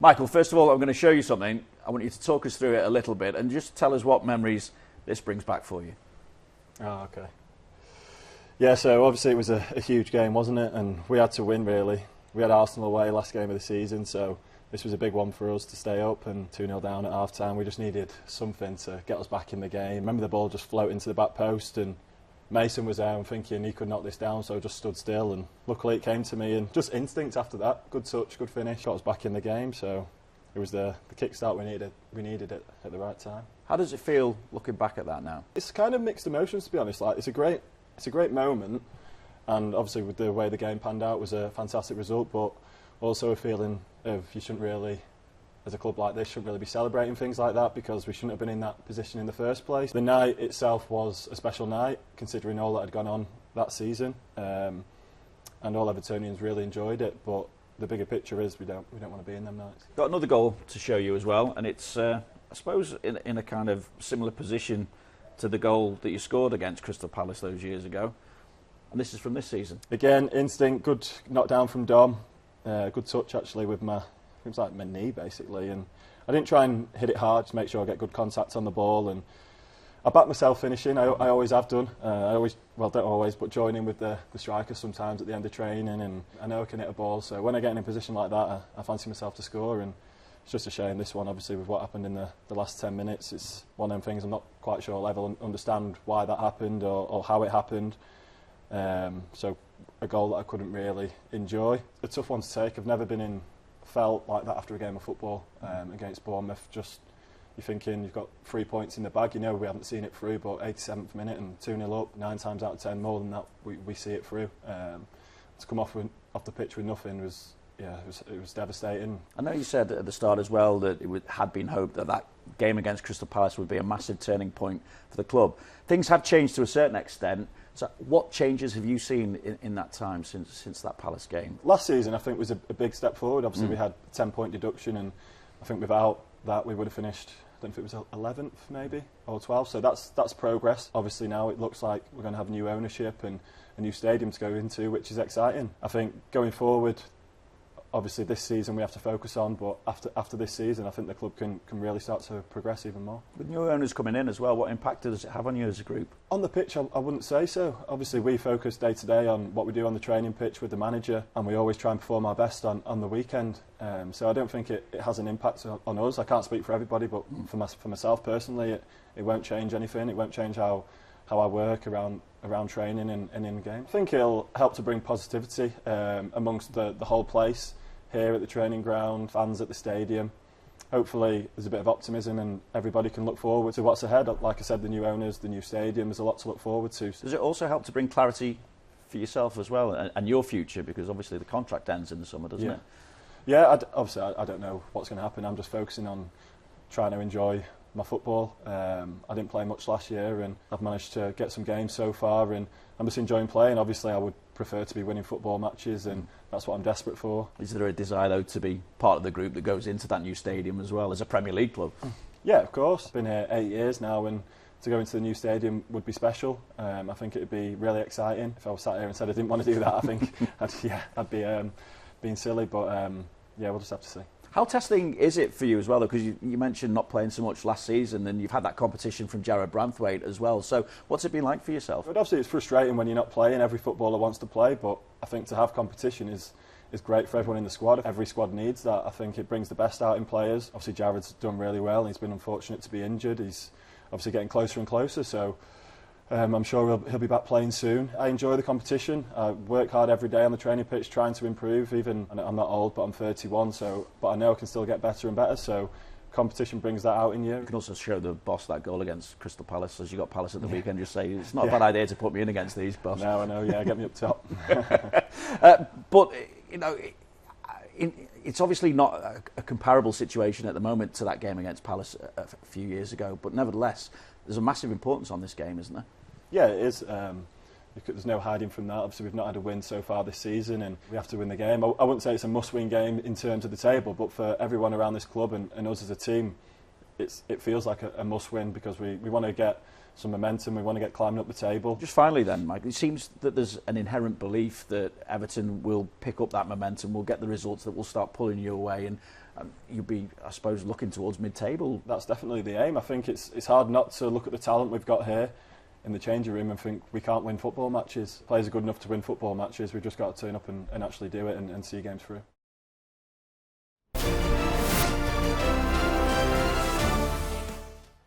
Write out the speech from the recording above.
Michael, first of all, I'm going to show you something. I want you to talk us through it a little bit and just tell us what memories this brings back for you. Oh, okay. Yeah, so obviously it was a huge game, wasn't it? And we had to win, really. We had Arsenal away last game of the season, so this was a big one for us to stay up, and 2-0 down at half-time. We just needed something to get us back in the game. Remember the ball just floating to the back post, and Mason was there and thinking he could knock this down, so I just stood still, and luckily it came to me, and just instinct after that. Good touch, good finish, got us back in the game, so it was the kickstart we needed it at the right time. How does it feel looking back at that now? It's kind of mixed emotions, to be honest. Like, it's a great moment, and obviously with the way the game panned out, it was a fantastic result, but also a feeling of you shouldn't really, as a club like this, shouldn't really be celebrating things like that, because we shouldn't have been in that position in the first place. The night itself was a special night, considering all that had gone on that season, and all Evertonians really enjoyed it, but the bigger picture is we don't want to be in them nights. Got another goal to show you as well, and it's I suppose in a kind of similar position to the goal that you scored against Crystal Palace those years ago, and this is from this season. Again, instinct, good knockdown from Dom, good touch actually with my knee basically, and I didn't try and hit it hard to make sure I get good contact on the ball, and I back myself finishing. I always have done. Don't always, but join in with the striker sometimes at the end of training, and I know I can hit a ball, so when I get in a position like that, I fancy myself to score, and it's just a shame this one, obviously, with what happened in the last 10 minutes. It's one of them things I'm not quite sure I'll ever understand why that happened or how it happened. So a goal that I couldn't really enjoy. A tough one to take. I've never felt like that after a game of football against Bournemouth. Just you're thinking you've got 3 points in the bag. You know we haven't seen it through, but 87th minute and 2-0 up, 9 times out of 10 more than that we see it through. To come off the pitch with nothing was. Yeah, it was devastating. I know you said at the start as well that had been hoped that game against Crystal Palace would be a massive turning point for the club. Things have changed to a certain extent. So what changes have you seen in that time since that Palace game? Last season, I think, was a big step forward. Obviously, we had a 10-point deduction, and I think without that we would have finished, I don't know if it was 11th maybe, or 12th. So that's progress. Obviously now it looks like we're going to have new ownership and a new stadium to go into, which is exciting. I think going forward, obviously this season we have to focus on, but after this season I think the club can really start to progress even more. With new owners coming in as well, what impact does it have on you as a group? On the pitch, I wouldn't say so. Obviously we focus day to day on what we do on the training pitch with the manager, and we always try and perform our best on the weekend. So I don't think it has an impact on us. I can't speak for everybody, but for myself personally, it won't change anything. It won't change how I work around training and in the game. I think it'll help to bring positivity amongst the whole place, here at the training ground, fans at the stadium. Hopefully there's a bit of optimism and everybody can look forward to what's ahead. Like I said, the new owners, the new stadium, there's a lot to look forward to. Does it also help to bring clarity for yourself as well and your future, because obviously the contract ends in the summer, doesn't it? Yeah, obviously I don't know what's going to happen. I'm just focusing on trying to enjoy my football. I didn't play much last year, and I've managed to get some games so far, and I'm just enjoying playing. Obviously I would prefer to be winning football matches, and that's what I'm desperate for. Is there a desire though to be part of the group that goes into that new stadium as well as a Premier League club? Yeah, of course. I've been here 8 years now, and to go into the new stadium would be special. I think it would be really exciting. If I was sat here and said I didn't want to do that, I think I'd be being silly, but we'll just have to see. How testing is it for you as well, though? Because you mentioned not playing so much last season, and you've had that competition from Jared Branthwaite as well. So what's it been like for yourself? But obviously it's frustrating when you're not playing. Every footballer wants to play, but I think to have competition is great for everyone in the squad. Every squad needs that. I think it brings the best out in players. Obviously Jared's done really well. He's been unfortunate to be injured. He's obviously getting closer and closer, so I'm sure he'll be back playing soon. I enjoy the competition. I work hard every day on the training pitch trying to improve. Even I'm not old, but I'm 31, but I know I can still get better and better. So competition brings that out in you. You can also show the boss that goal against Crystal Palace, as you got Palace at the weekend. Just say it's not a bad idea to put me in against these, boss. No, I know. Yeah, get me up top. But you know, it's obviously not a comparable situation at the moment to that game against Palace a few years ago. But nevertheless, there's a massive importance on this game, isn't there? Yeah, it is. There's no hiding from that. Obviously, we've not had a win so far this season, and we have to win the game. I wouldn't say it's a must-win game in terms of the table, but for everyone around this club and us as a team, it feels like a must-win, because we want to get some momentum. We want to get climbing up the table. Just finally then, Mike, it seems that there's an inherent belief that Everton will pick up that momentum, will get the results that will start pulling you away, and you'd be, I suppose, looking towards mid-table. That's definitely the aim. I think it's hard not to look at the talent we've got here in the changing room and think we can't win football matches. Players are good enough to win football matches. We've just got to turn up and actually do it and see games through.